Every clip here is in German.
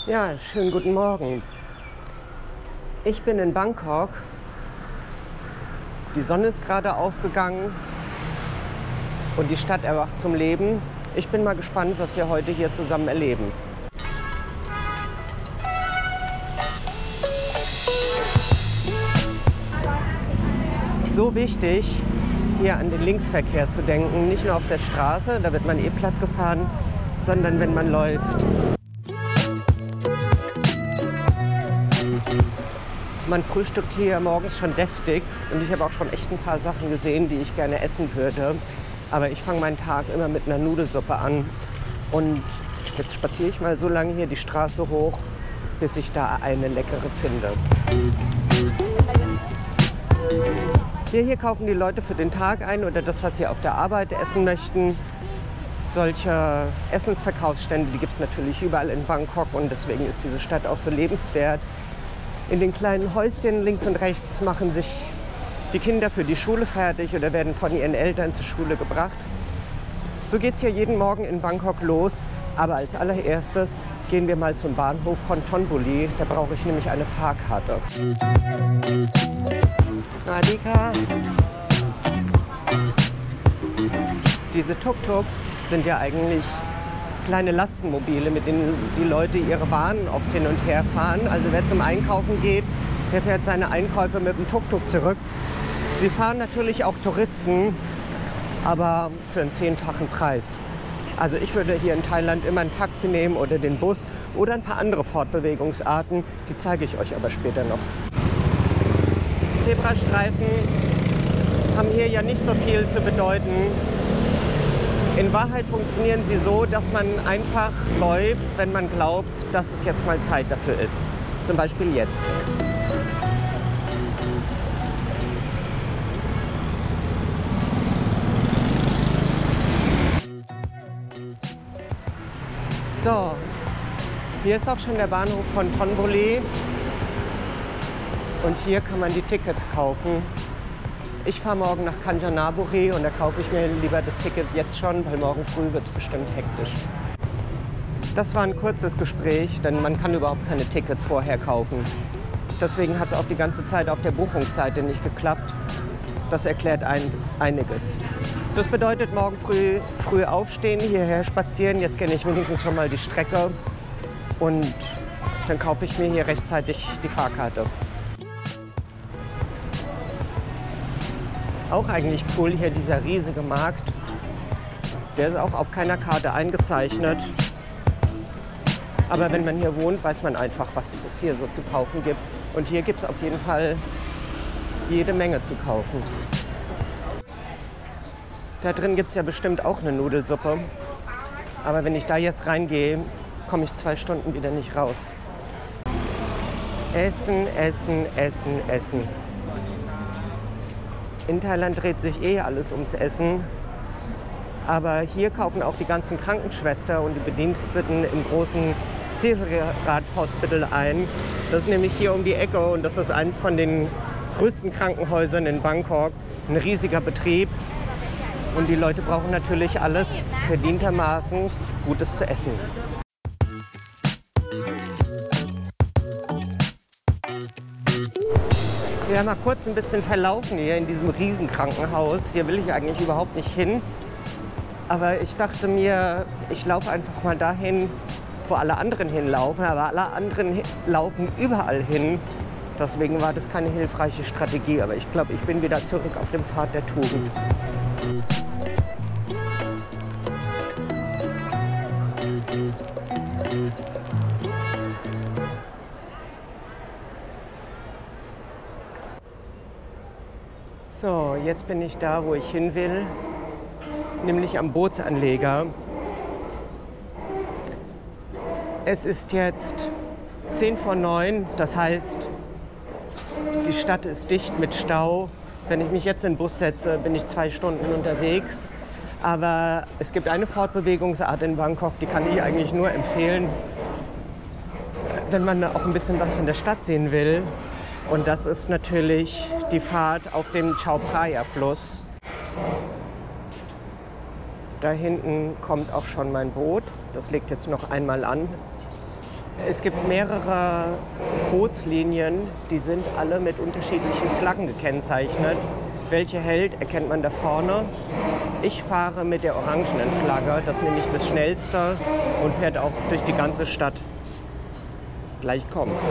Ja, schönen guten Morgen. Ich bin in Bangkok. Die Sonne ist gerade aufgegangen und die Stadt erwacht zum Leben. Ich bin mal gespannt, was wir heute hier zusammen erleben. So wichtig, hier an den Linksverkehr zu denken. Nicht nur auf der Straße, da wird man eh platt gefahren, sondern wenn man läuft. Man frühstückt hier morgens schon deftig und ich habe auch schon echt ein paar Sachen gesehen, die ich gerne essen würde. Aber ich fange meinen Tag immer mit einer Nudelsuppe an. Und jetzt spaziere ich mal so lange hier die Straße hoch, bis ich da eine leckere finde. Hier kaufen die Leute für den Tag ein oder das, was sie auf der Arbeit essen möchten. Solche Essensverkaufsstände, die gibt es natürlich überall in Bangkok und deswegen ist diese Stadt auch so lebenswert. In den kleinen Häuschen links und rechts machen sich die Kinder für die Schule fertig oder werden von ihren Eltern zur Schule gebracht. So geht es hier jeden Morgen in Bangkok los. Aber als allererstes gehen wir mal zum Bahnhof von Thonburi. Da brauche ich nämlich eine Fahrkarte. Radika. Diese Tuk-Tuks sind ja eigentlich kleine Lastenmobile, mit denen die Leute ihre Waren oft hin und her fahren. Also wer zum Einkaufen geht, der fährt seine Einkäufe mit dem Tuk-Tuk zurück. Sie fahren natürlich auch Touristen, aber für einen 10-fachen Preis. Also ich würde hier in Thailand immer ein Taxi nehmen oder den Bus oder ein paar andere Fortbewegungsarten. Die zeige ich euch aber später noch. Zebrastreifen haben hier ja nicht so viel zu bedeuten. In Wahrheit funktionieren sie so, dass man einfach läuft, wenn man glaubt, dass es jetzt mal Zeit dafür ist. Zum Beispiel jetzt. So, hier ist auch schon der Bahnhof von Thonburi. Und hier kann man die Tickets kaufen. Ich fahre morgen nach Kanchanaburi und da kaufe ich mir lieber das Ticket jetzt schon, weil morgen früh wird es bestimmt hektisch. Das war ein kurzes Gespräch, denn man kann überhaupt keine Tickets vorher kaufen. Deswegen hat es auch die ganze Zeit auf der Buchungsseite nicht geklappt. Das erklärt einiges. Das bedeutet morgen früh aufstehen, hierher spazieren. Jetzt kenne ich wenigstens schon mal die Strecke und dann kaufe ich mir hier rechtzeitig die Fahrkarte. Auch eigentlich cool hier dieser riesige Markt. Der ist auch auf keiner Karte eingezeichnet. Aber wenn man hier wohnt, weiß man einfach, was es hier so zu kaufen gibt. Und hier gibt es auf jeden Fall jede Menge zu kaufen. Da drin gibt es ja bestimmt auch eine Nudelsuppe. Aber wenn ich da jetzt reingehe, komme ich 2 Stunden wieder nicht raus. Essen, essen, essen, essen. In Thailand dreht sich eh alles ums Essen. Aber hier kaufen auch die ganzen Krankenschwestern und die Bediensteten im großen Sirat Hospital ein. Das ist nämlich hier um die Ecke und das ist eines von den größten Krankenhäusern in Bangkok. Ein riesiger Betrieb. Und die Leute brauchen natürlich alles verdientermaßen Gutes zu essen. Wir haben mal kurz ein bisschen verlaufen hier in diesem Riesenkrankenhaus. Hier will ich eigentlich überhaupt nicht hin. Aber ich dachte mir, ich laufe einfach mal dahin, wo alle anderen hinlaufen. Aber alle anderen laufen überall hin. Deswegen war das keine hilfreiche Strategie. Aber ich glaube, ich bin wieder zurück auf dem Pfad der Tugend. So, jetzt bin ich da, wo ich hin will, nämlich am Bootsanleger. Es ist jetzt 8:50, das heißt, die Stadt ist dicht mit Stau. Wenn ich mich jetzt in den Bus setze, bin ich 2 Stunden unterwegs. Aber es gibt eine Fortbewegungsart in Bangkok, die kann ich eigentlich nur empfehlen, wenn man auch ein bisschen was von der Stadt sehen will. Und das ist natürlich die Fahrt auf dem Chao Phraya-Fluss. Da hinten kommt auch schon mein Boot. Das legt jetzt noch einmal an. Es gibt mehrere Bootslinien, die sind alle mit unterschiedlichen Flaggen gekennzeichnet. Welche hält, erkennt man da vorne. Ich fahre mit der orangenen Flagge, das ist nämlich das schnellste und fährt auch durch die ganze Stadt. Gleich kommt's.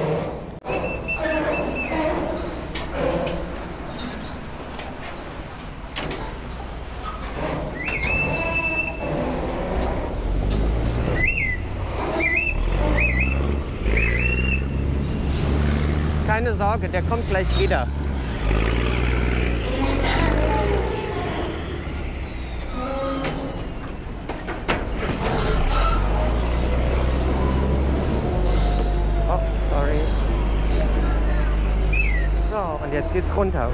Keine Sorge, der kommt gleich wieder. Oh, sorry. So, und jetzt geht's runter.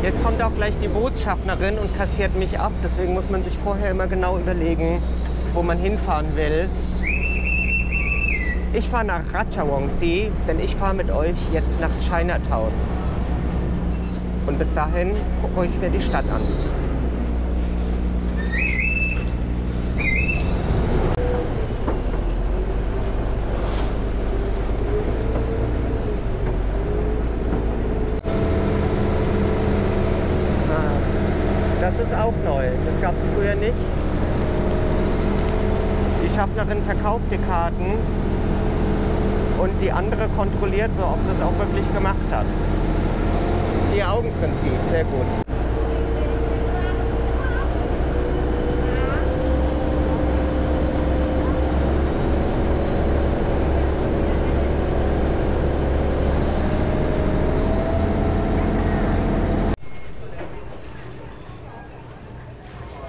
Jetzt kommt auch gleich die Bootsschaffnerin und kassiert mich ab. Deswegen muss man sich vorher immer genau überlegen, wo man hinfahren will. Ich fahre nach Ratchawongsee, denn ich fahre mit euch jetzt nach Chinatown. Und bis dahin gucke ich mir die Stadt an. Das ist auch neu, das gab es früher nicht. Die Schaffnerin verkauft die Karten und die andere kontrolliert so, ob sie es auch wirklich gemacht hat. Vier-Augen-Prinzip, sehr gut.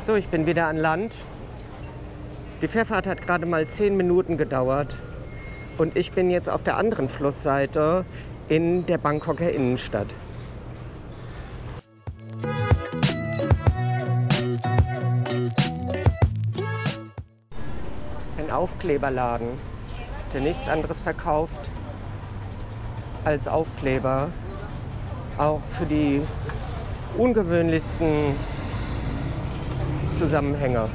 So, ich bin wieder an Land. Die Fährfahrt hat gerade mal 10 Minuten gedauert und ich bin jetzt auf der anderen Flussseite in der Bangkoker Innenstadt. Ein Aufkleberladen, der nichts anderes verkauft als Aufkleber, auch für die ungewöhnlichsten Zusammenhänge.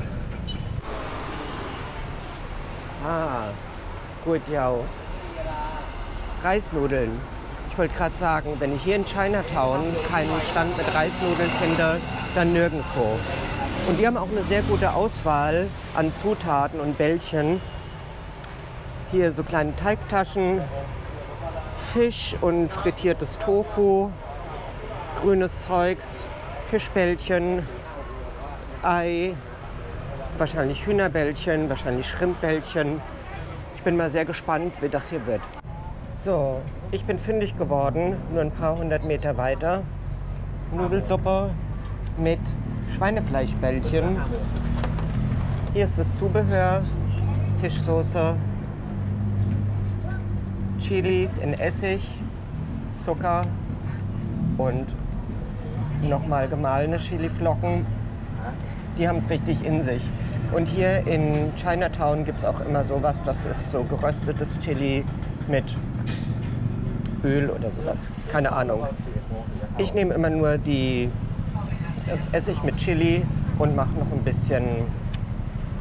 Gut, ja. Reisnudeln. Ich wollte gerade sagen, wenn ich hier in Chinatown keinen Stand mit Reisnudeln finde, dann nirgendwo. Und die haben auch eine sehr gute Auswahl an Zutaten und Bällchen. Hier so kleine Teigtaschen, Fisch und frittiertes Tofu, grünes Zeugs, Fischbällchen, Ei, wahrscheinlich Hühnerbällchen, wahrscheinlich Schrimmbällchen. Ich bin mal sehr gespannt, wie das hier wird. So, ich bin fündig geworden, nur ein paar hundert Meter weiter. Nudelsuppe mit Schweinefleischbällchen. Hier ist das Zubehör, Fischsoße, Chilis in Essig, Zucker und nochmal gemahlene Chiliflocken. Die haben es richtig in sich. Und hier in Chinatown gibt es auch immer sowas, das ist so geröstetes Chili mit Öl oder sowas. Keine Ahnung. Ich nehme immer nur das Essig mit Chili und mache noch ein bisschen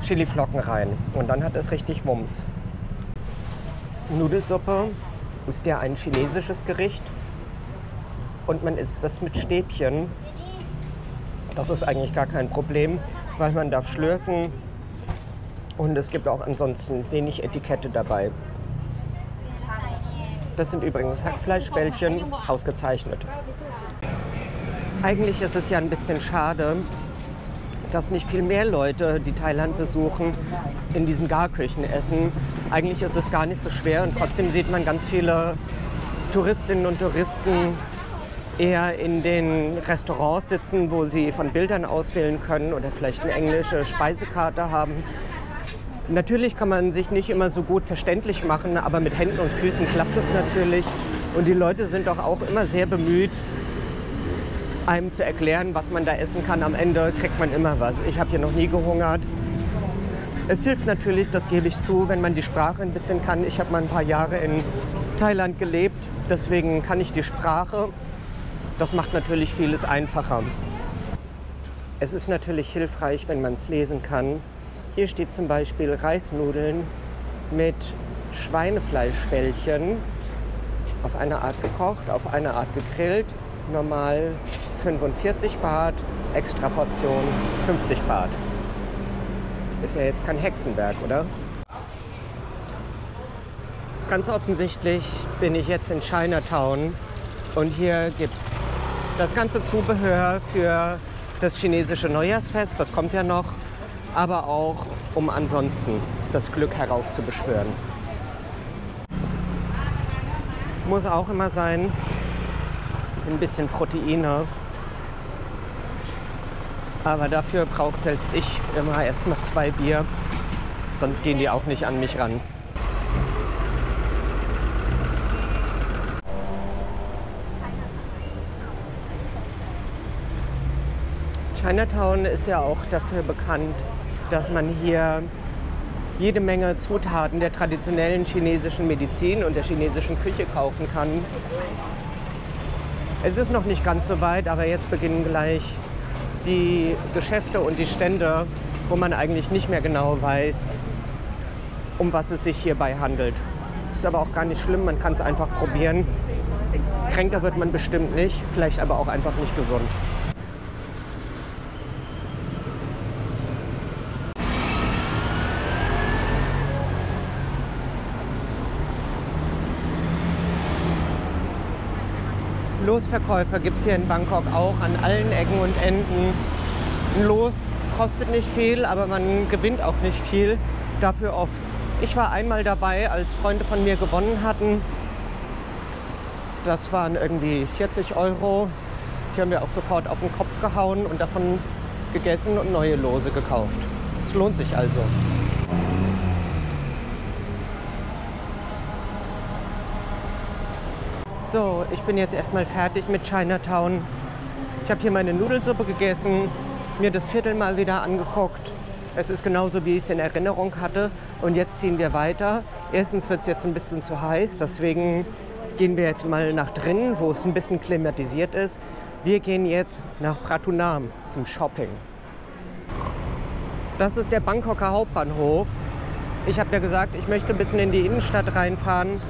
Chiliflocken rein. Und dann hat es richtig Wumms. Nudelsuppe ist ja ein chinesisches Gericht. Und man isst das mit Stäbchen. Das ist eigentlich gar kein Problem, weil man darf schlürfen und es gibt auch ansonsten wenig Etikette dabei. Das sind übrigens Hackfleischbällchen, ausgezeichnet. Eigentlich ist es ja ein bisschen schade, dass nicht viel mehr Leute, die Thailand besuchen, in diesen Garküchen essen. Eigentlich ist es gar nicht so schwer und trotzdem sieht man ganz viele Touristinnen und Touristen eher in den Restaurants sitzen, wo sie von Bildern auswählen können oder vielleicht eine englische Speisekarte haben. Natürlich kann man sich nicht immer so gut verständlich machen, aber mit Händen und Füßen klappt es natürlich. Und die Leute sind doch auch immer sehr bemüht, einem zu erklären, was man da essen kann. Am Ende kriegt man immer was. Ich habe hier noch nie gehungert. Es hilft natürlich, das gebe ich zu, wenn man die Sprache ein bisschen kann. Ich habe mal ein paar Jahre in Thailand gelebt, deswegen kann ich die Sprache. Das macht natürlich vieles einfacher. Es ist natürlich hilfreich, wenn man es lesen kann. Hier steht zum Beispiel Reisnudeln mit Schweinefleischbällchen, auf eine Art gekocht, auf eine Art gegrillt, normal 45 Baht, extra Portion 50 Baht. Ist ja jetzt kein Hexenwerk, oder? Ganz offensichtlich bin ich jetzt in Chinatown und hier gibt es das ganze Zubehör für das chinesische Neujahrsfest, das kommt ja noch, aber auch um ansonsten das Glück heraufzubeschwören. Muss auch immer sein, ein bisschen Proteine. Aber dafür brauche selbst ich immer erst mal 2 Bier, sonst gehen die auch nicht an mich ran. Chinatown ist ja auch dafür bekannt, dass man hier jede Menge Zutaten der traditionellen chinesischen Medizin und der chinesischen Küche kaufen kann. Es ist noch nicht ganz so weit, aber jetzt beginnen gleich die Geschäfte und die Stände, wo man eigentlich nicht mehr genau weiß, um was es sich hierbei handelt. Ist aber auch gar nicht schlimm, man kann es einfach probieren. Kränker wird man bestimmt nicht, vielleicht aber auch einfach nicht gesund. Losverkäufer gibt es hier in Bangkok auch an allen Ecken und Enden. Ein Los kostet nicht viel, aber man gewinnt auch nicht viel, dafür oft. Ich war einmal dabei, als Freunde von mir gewonnen hatten. Das waren irgendwie 40 €. Die haben wir auch sofort auf den Kopf gehauen und davon gegessen und neue Lose gekauft. Es lohnt sich also. So, ich bin jetzt erstmal fertig mit Chinatown. Ich habe hier meine Nudelsuppe gegessen, mir das Viertel mal wieder angeguckt. Es ist genauso, wie ich es in Erinnerung hatte. Und jetzt ziehen wir weiter. Erstens wird es jetzt ein bisschen zu heiß, deswegen gehen wir jetzt mal nach drinnen, wo es ein bisschen klimatisiert ist. Wir gehen jetzt nach Pratunam zum Shopping. Das ist der Bangkoker Hauptbahnhof. Ich habe ja gesagt, ich möchte ein bisschen in die Innenstadt reinfahren.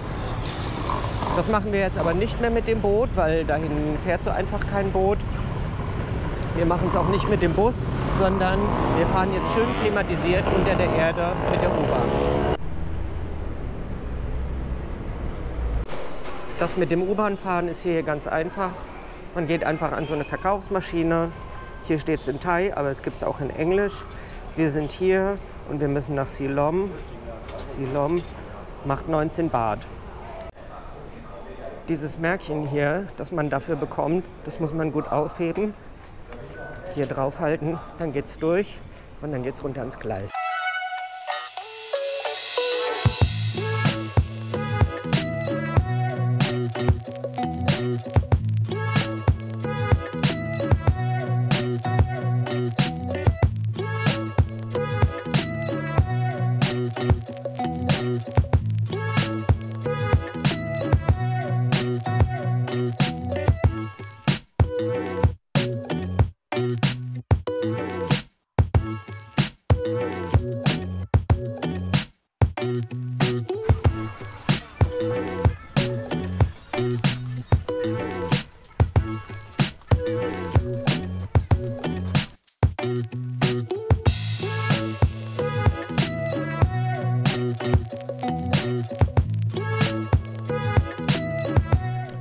Das machen wir jetzt aber nicht mehr mit dem Boot, weil dahin fährt so einfach kein Boot. Wir machen es auch nicht mit dem Bus, sondern wir fahren jetzt schön klimatisiert unter der Erde mit der U-Bahn. Das mit dem U-Bahn-Fahren ist hier ganz einfach. Man geht einfach an so eine Verkaufsmaschine. Hier steht es in Thai, aber es gibt es auch in Englisch. Wir sind hier und wir müssen nach Silom. Silom macht 19 Baht. Dieses Märkchen hier, das man dafür bekommt, das muss man gut aufheben. Hier draufhalten, dann geht's durch und dann geht's runter ans Gleis.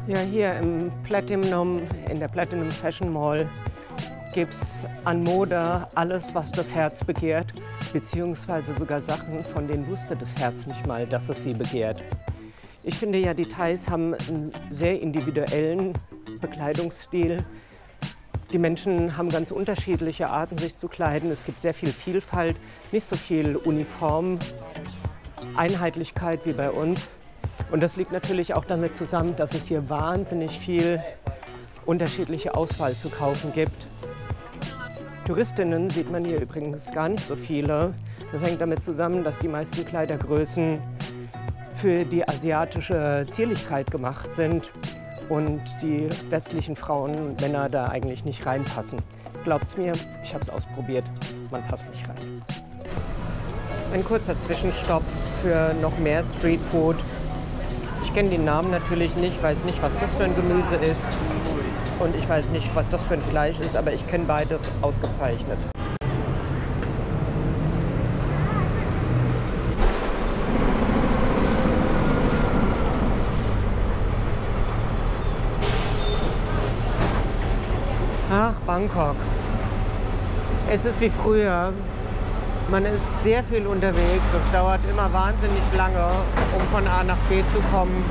Ja, hier im Platinum, in der Platinum Fashion Mall, gibt es an Mode alles, was das Herz begehrt, beziehungsweise sogar Sachen, von denen wusste das Herz nicht mal, dass es sie begehrt. Ich finde ja, die Thais haben einen sehr individuellen Bekleidungsstil. Die Menschen haben ganz unterschiedliche Arten, sich zu kleiden. Es gibt sehr viel Vielfalt, nicht so viel Uniform, Einheitlichkeit wie bei uns. Und das liegt natürlich auch damit zusammen, dass es hier wahnsinnig viel unterschiedliche Auswahl zu kaufen gibt. Touristinnen sieht man hier übrigens gar nicht so viele. Das hängt damit zusammen, dass die meisten Kleidergrößen für die asiatische Zierlichkeit gemacht sind und die westlichen Frauen und Männer da eigentlich nicht reinpassen. Glaubt's mir, ich habe es ausprobiert, man passt nicht rein. Ein kurzer Zwischenstopp für noch mehr Streetfood. Ich kenne den Namen natürlich nicht, weiß nicht, was das für ein Gemüse ist und ich weiß nicht, was das für ein Fleisch ist, aber ich kenne beides ausgezeichnet. Ach, Bangkok. Es ist wie früher. Man ist sehr viel unterwegs. Es dauert immer wahnsinnig lange, um von A nach B zu kommen.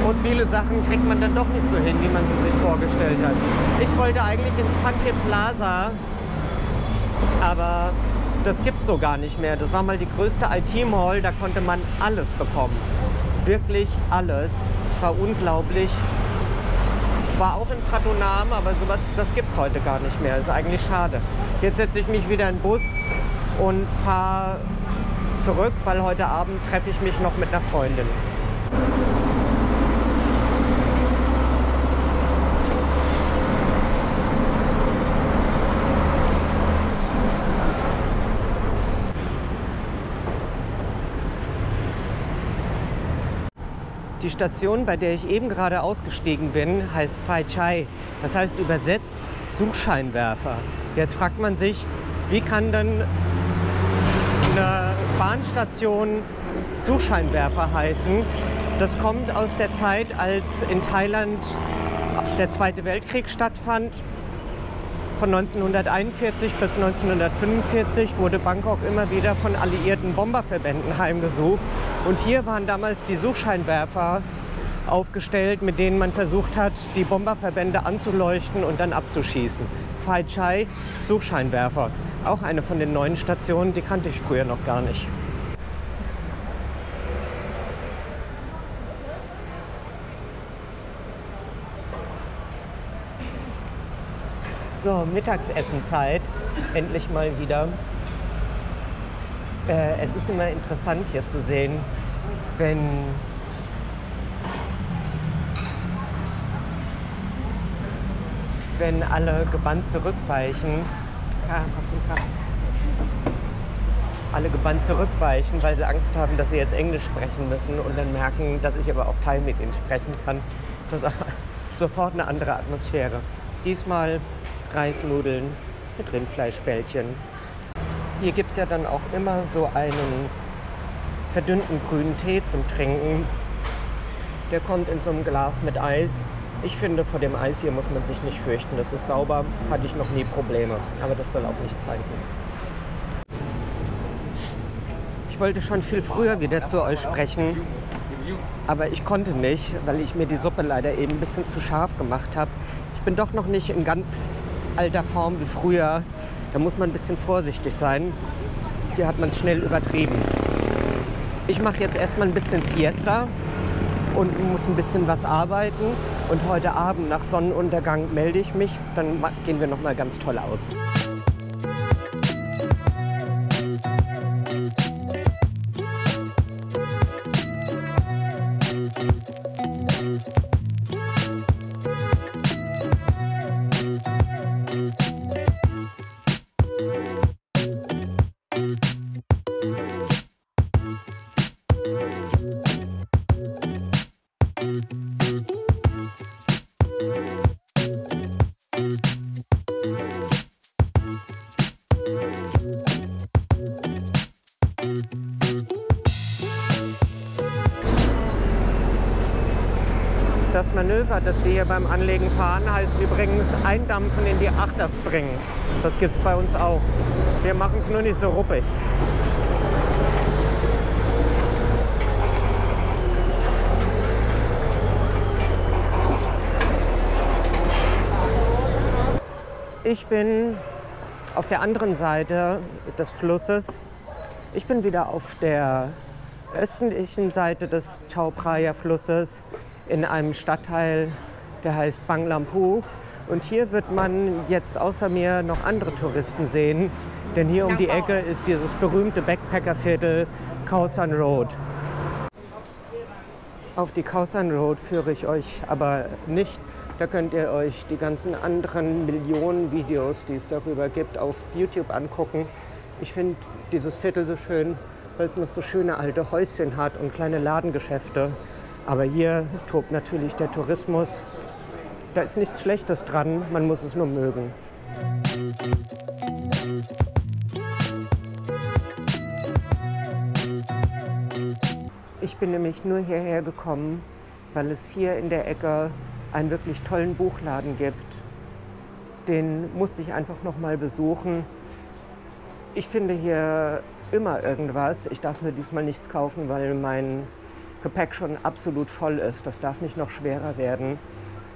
Und viele Sachen kriegt man dann doch nicht so hin, wie man sie sich vorgestellt hat. Ich wollte eigentlich ins Phraenkiet Plaza, aber das gibt es so gar nicht mehr. Das war mal die größte IT-Mall, da konnte man alles bekommen. Wirklich alles. Es war unglaublich. War auch in Pratunam, aber sowas, das gibt es heute gar nicht mehr. Das ist eigentlich schade. Jetzt setze ich mich wieder in den Bus und fahre zurück, weil heute Abend treffe ich mich noch mit einer Freundin. Die Station, bei der ich eben gerade ausgestiegen bin, heißt Phai Chai. Das heißt übersetzt Suchscheinwerfer. Jetzt fragt man sich, wie kann denn eine Bahnstation Suchscheinwerfer heißen? Das kommt aus der Zeit, als in Thailand der Zweite Weltkrieg stattfand. Von 1941 bis 1945 wurde Bangkok immer wieder von alliierten Bomberverbänden heimgesucht. Und hier waren damals die Suchscheinwerfer aufgestellt, mit denen man versucht hat, die Bomberverbände anzuleuchten und dann abzuschießen. Phai Chai, Suchscheinwerfer. Auch eine von den neuen Stationen, die kannte ich früher noch gar nicht. So, Mittagsessenzeit, endlich mal wieder. Es ist immer interessant hier zu sehen, wenn alle gebannt zurückweichen. Alle gebannt zurückweichen, weil sie Angst haben, dass sie jetzt Englisch sprechen müssen und dann merken, dass ich aber auch Thai mit ihnen sprechen kann. Das ist sofort eine andere Atmosphäre. Diesmal Reisnudeln mit Rindfleischbällchen. Hier gibt es ja dann auch immer so einen verdünnten grünen Tee zum Trinken. Der kommt in so einem Glas mit Eis. Ich finde, vor dem Eis hier muss man sich nicht fürchten. Das ist sauber, hatte ich noch nie Probleme. Aber das soll auch nichts heißen. Ich wollte schon viel früher wieder zu euch sprechen, aber ich konnte nicht, weil ich mir die Suppe leider eben ein bisschen zu scharf gemacht habe. Ich bin doch noch nicht in ganz alter Form wie früher. Da muss man ein bisschen vorsichtig sein. Hier hat man es schnell übertrieben. Ich mache jetzt erstmal ein bisschen Siesta und muss ein bisschen was arbeiten. Und heute Abend nach Sonnenuntergang melde ich mich. Dann gehen wir noch mal ganz toll aus. Das Manöver, das die hier beim Anlegen fahren, heißt übrigens eindampfen in die Achterspringen. Das gibt es bei uns auch. Wir machen es nur nicht so ruppig. Ich bin auf der anderen Seite des Flusses. Ich bin wieder auf der östlichen Seite des Chao Phraya Flusses in einem Stadtteil, der heißt Bang Lampu. Und hier wird man jetzt außer mir noch andere Touristen sehen, denn hier um die Ecke ist dieses berühmte Backpackerviertel Khao San Road. Auf die Khao San Road führe ich euch aber nicht. Da könnt ihr euch die ganzen anderen Millionen Videos, die es darüber gibt, auf YouTube angucken. Ich finde dieses Viertel so schön, weil es noch so schöne alte Häuschen hat und kleine Ladengeschäfte. Aber hier tobt natürlich der Tourismus. Da ist nichts Schlechtes dran, man muss es nur mögen. Ich bin nämlich nur hierher gekommen, weil es hier in der Ecke einen wirklich tollen Buchladen gibt. Den musste ich einfach noch mal besuchen. Ich finde hier immer irgendwas. Ich darf mir diesmal nichts kaufen, weil mein Gepäck schon absolut voll ist. Das darf nicht noch schwerer werden.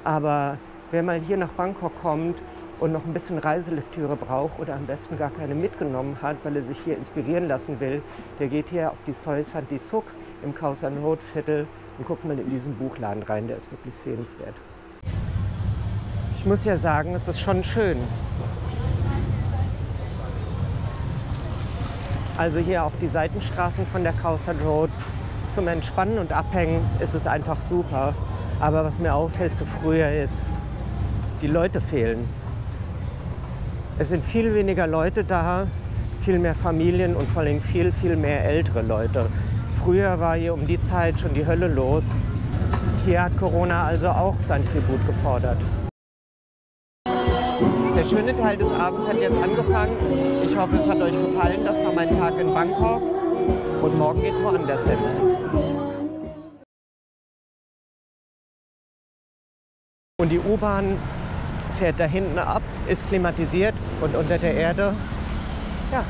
Aber wer mal hier nach Bangkok kommt und noch ein bisschen Reiselektüre braucht oder am besten gar keine mitgenommen hat, weil er sich hier inspirieren lassen will, der geht hier auf die Soi Santi Suk im Khao San Road Viertel und guckt mal in diesen Buchladen rein. Der ist wirklich sehenswert. Ich muss ja sagen, es ist schon schön. Also hier auf die Seitenstraßen von der Khao San Road zum Entspannen und Abhängen ist es einfach super. Aber was mir auffällt zu früher ist, die Leute fehlen. Es sind viel weniger Leute da, viel mehr Familien und vor allem viel, viel mehr ältere Leute. Früher war hier um die Zeit schon die Hölle los. Hier hat Corona also auch sein Tribut gefordert. Der schöne Teil des Abends hat jetzt angefangen. Ich hoffe, es hat euch gefallen. Das war mein Tag in Bangkok. Und morgen geht es woanders hin. Und die U-Bahn fährt da hinten ab, ist klimatisiert und unter der Erde, ja.